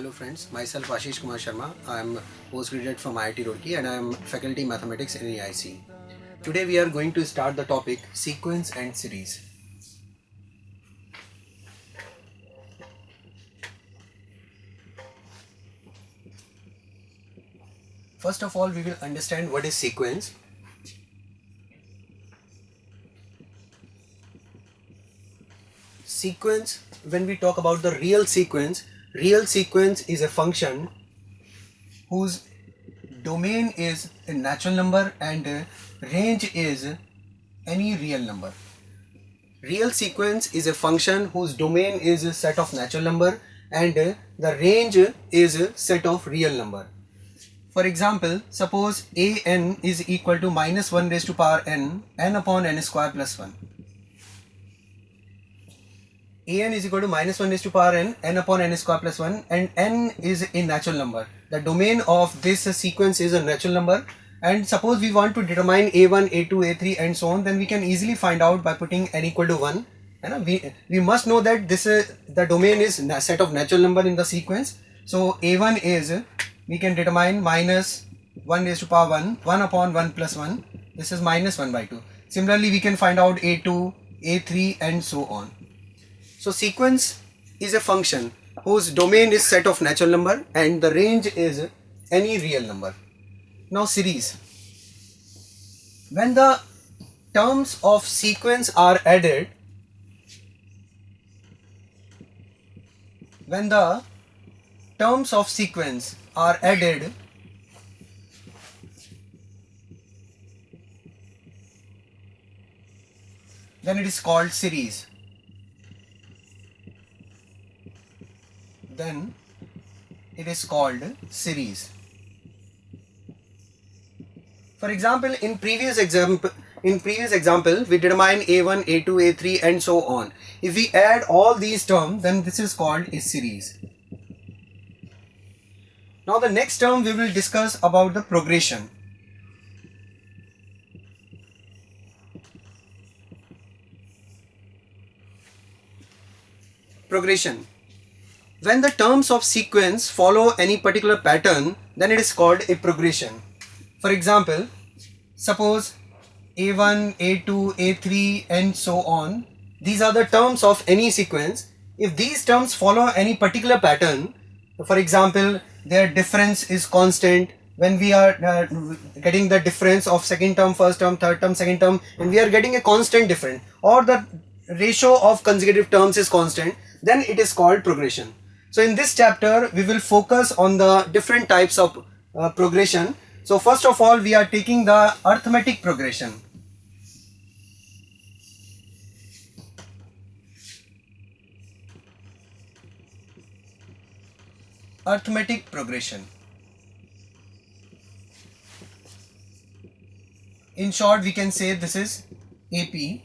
Hello friends, myself Ashish Kumar Sharma. I am postgraduate from IIT Roorkee and I am faculty mathematics in AIC. Today we are going to start the topic sequence and series. First of all, we will understand what is sequence. Sequence, when we talk about the real sequence is a function whose domain is a natural number and range is any real number. Real sequence is a function whose domain is a set of natural number and the range is a set of real number. For example, suppose an is equal to minus 1 raised to power n upon n square plus 1. An is equal to minus 1 raised to power n upon n square plus 1, and n is a natural number. The domain of this sequence is a natural number, and suppose we want to determine a1, a2, a3 and so on, then we can easily find out by putting n equal to 1. We must know that this the domain is a set of natural number in the sequence. So a1 is, we can determine minus 1 raised to power 1 upon 1 plus 1. This is minus 1 by 2. Similarly, we can find out a2, a3 and so on. So sequence is a function whose domain is set of natural number and the range is any real number. Now series. When the terms of sequence are added, then it is called series. Then it is called series. For example, in previous example, we determine a1, a2, a3 and so on. If we add all these terms, then this is called a series. Now the next term we will discuss about the progression. Progression. When the terms of sequence follow any particular pattern, then it is called a progression. For example, suppose a1, a2, a3 and so on. These are the terms of any sequence. If these terms follow any particular pattern, for example, their difference is constant. When we are getting the difference of second term, first term, third term, second term, and we are getting a constant difference, or the ratio of consecutive terms is constant, then it is called progression. So in this chapter, we will focus on the different types of progression. So first of all, we are taking the arithmetic progression. Arithmetic progression. In short, we can say this is AP.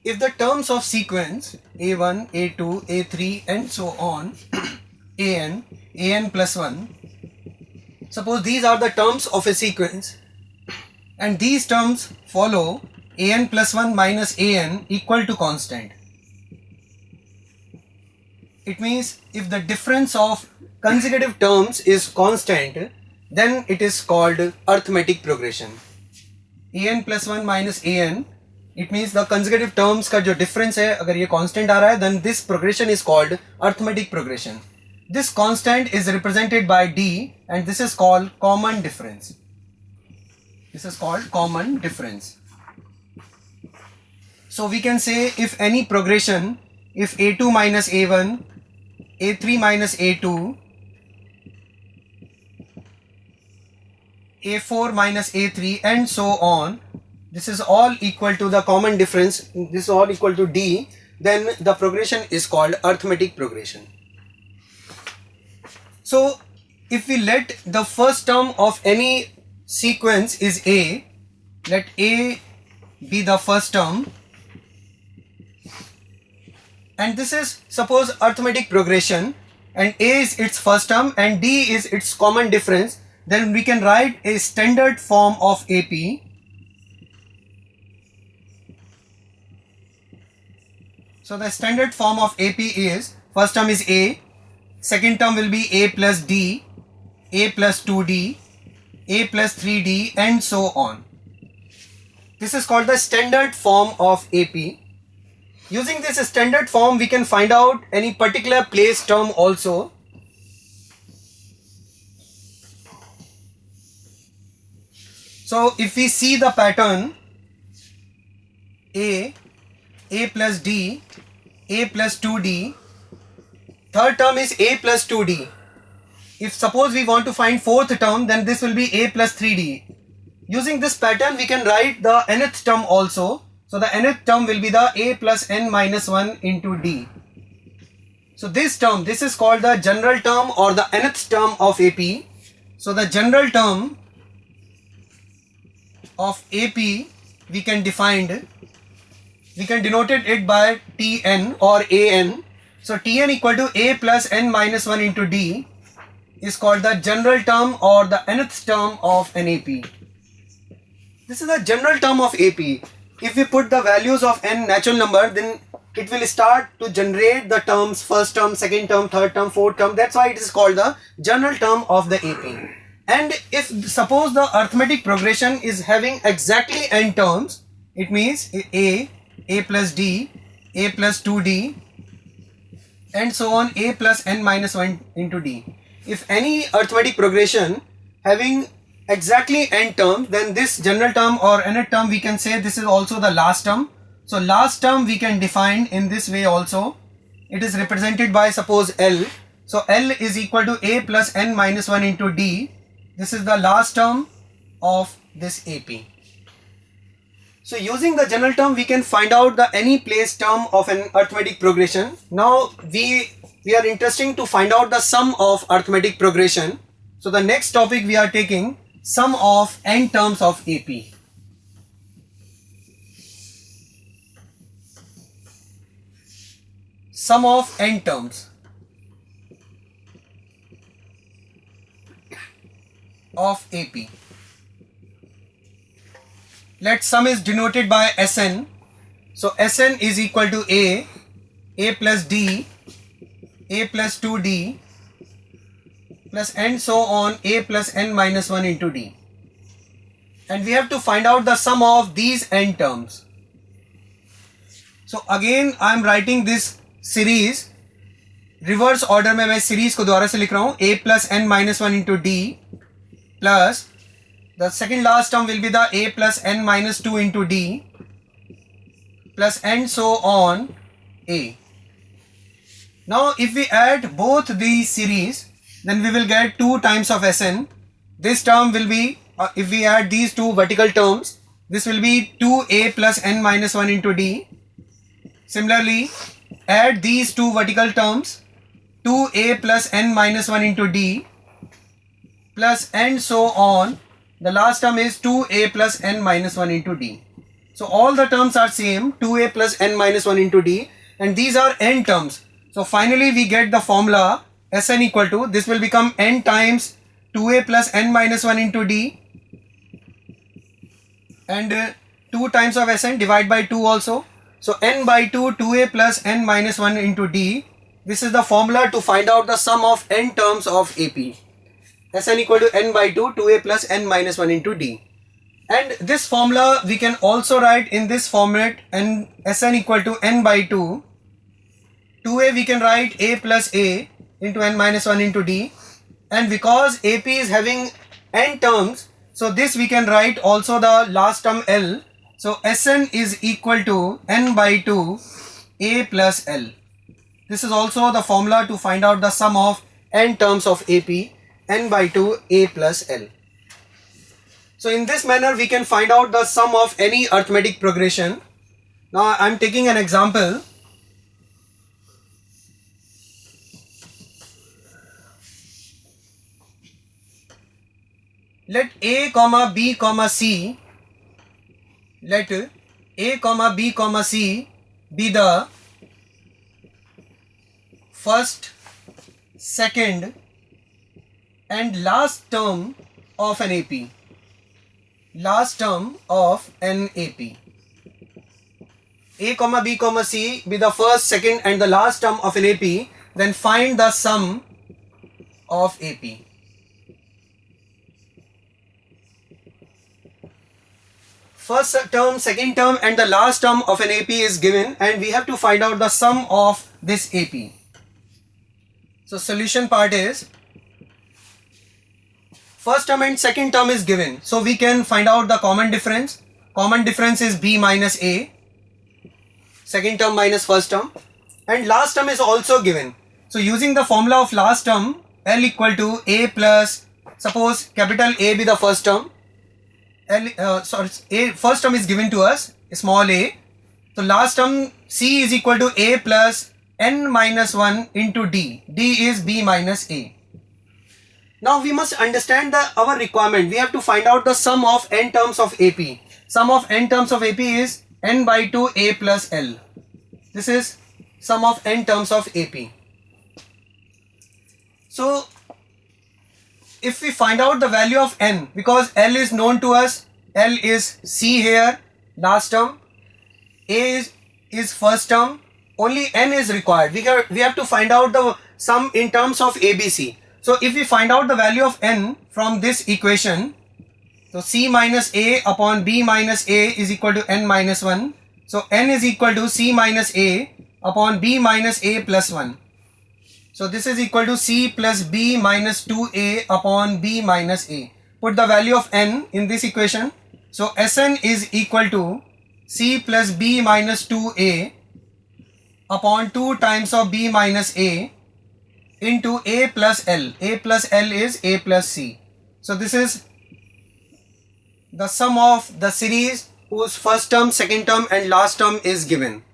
If the terms of sequence a1, a2, a3 and so on, an plus 1, suppose these are the terms of a sequence and these terms follow an plus 1 minus an equal to constant. It means if the difference of consecutive terms is constant, then it is called arithmetic progression. an plus 1 minus an, it means the consecutive terms का जो difference है, अगर ये constant आ रहा है, then this progression is called arithmetic progression. This constant is represented by d and this is called common difference. This is called common difference. So we can say if any progression, if a2 minus a1, a3 minus a2, a4 minus a3 and so on, this is all equal to the common difference, this is all equal to d, then the progression is called arithmetic progression. So if we let the first term of any sequence is a, let a be the first term, and this is suppose arithmetic progression and a is its first term and d is its common difference, then we can write a standard form of AP. So the standard form of AP is, first term is A, second term will be a plus d, a plus 2d, a plus 3d, and so on. This is called the standard form of AP. Using this standard form, we can find out any particular place term also. So if we see the pattern a plus d, a plus 2d, third term is a plus 2d. If suppose we want to find fourth term, then this will be a plus 3d. Using this pattern, we can write the nth term also. So the nth term will be the a plus n minus 1 into d. So this term, this is called the general term or the nth term of AP. So the general term of AP we can denote it by Tn or An. So Tn equal to a plus n minus 1 into d is called the general term or the nth term of an AP. This is the general term of AP. If we put the values of n natural number, then it will start to generate the terms first term, second term, third term, fourth term. That's why it is called the general term of the AP. And if suppose the arithmetic progression is having exactly n terms, it means a plus d, a plus 2d, and so on, a plus n minus 1 into d. If any arithmetic progression having exactly n terms, then this general term or nth term we can say this is also the last term. So last term we can define in this way also. It is represented by suppose L. So L is equal to a plus n minus 1 into d. This is the last term of this AP. So using the general term, we can find out the any place term of an arithmetic progression. Now we are interested to find out the sum of arithmetic progression. So the next topic we are taking sum of n terms of AP. Sum of n terms of AP. Let sum is denoted by Sn. So Sn is equal to a plus d, a plus 2d, plus and so on, a plus n minus 1 into d. And we have to find out the sum of these n terms. So again I am writing this series. Reverse order में मैं series को दोबारा से लिख रहा हूँ. a plus n minus 1 into d plus the second last term will be the a plus n minus 2 into d plus and so on a. Now if we add both these series, then we will get 2 times of Sn. This term will be, if we add these two vertical terms, this will be 2a plus n minus 1 into d. Similarly, add these two vertical terms, 2a plus n minus 1 into d plus and so on. The last term is 2a plus n minus 1 into d. So all the terms are same, 2a plus n minus 1 into d, and these are n terms. So finally we get the formula Sn equal to, this will become n times 2a plus n minus 1 into d and 2 times of Sn, divide by 2 also. So n by 2, 2a plus n minus 1 into d. This is the formula to find out the sum of n terms of AP. Sn equal to n by 2, 2a plus n minus 1 into d. And this formula we can also write in this format, and Sn equal to n by 2. 2a we can write a plus a into n minus 1 into d. And because AP is having n terms, so this we can write also the last term L. So Sn is equal to n by 2 a plus L. This is also the formula to find out the sum of n terms of AP, n by 2 a plus L. So in this manner we can find out the sum of any arithmetic progression. Now I am taking an example. Let a comma b comma c, let a comma b comma c be the first, second and last term of an AP. Last term of an AP. A comma b comma c be the first, second and the last term of an AP. Then find the sum of AP. First term, second term and the last term of an AP is given, and we have to find out the sum of this AP. So solution part is, first term and second term is given, so we can find out the common difference. Common difference is B minus A, second term minus first term, and last term is also given. So using the formula of last term, L equal to A plus, suppose capital A be the first term, first term is given to us, small a. So last term C is equal to A plus n minus 1 into D. D is B minus A. Now we must understand our requirement. We have to find out the sum of n terms of AP. Sum of n terms of AP is n by 2 A plus L. This is sum of n terms of AP. So if we find out the value of n, because L is known to us, L is C here, last term, A is first term, only n is required. We have to find out the sum in terms of ABC. So if we find out the value of n from this equation, so C minus A upon B minus A is equal to n minus 1. So n is equal to C minus A upon B minus A plus 1. So this is equal to C plus B minus 2A upon B minus A. Put the value of n in this equation. So Sn is equal to C plus B minus 2A upon 2 times of B minus A into A plus L. A plus L is A plus C. So this is the sum of the series whose first term, second term and last term is given.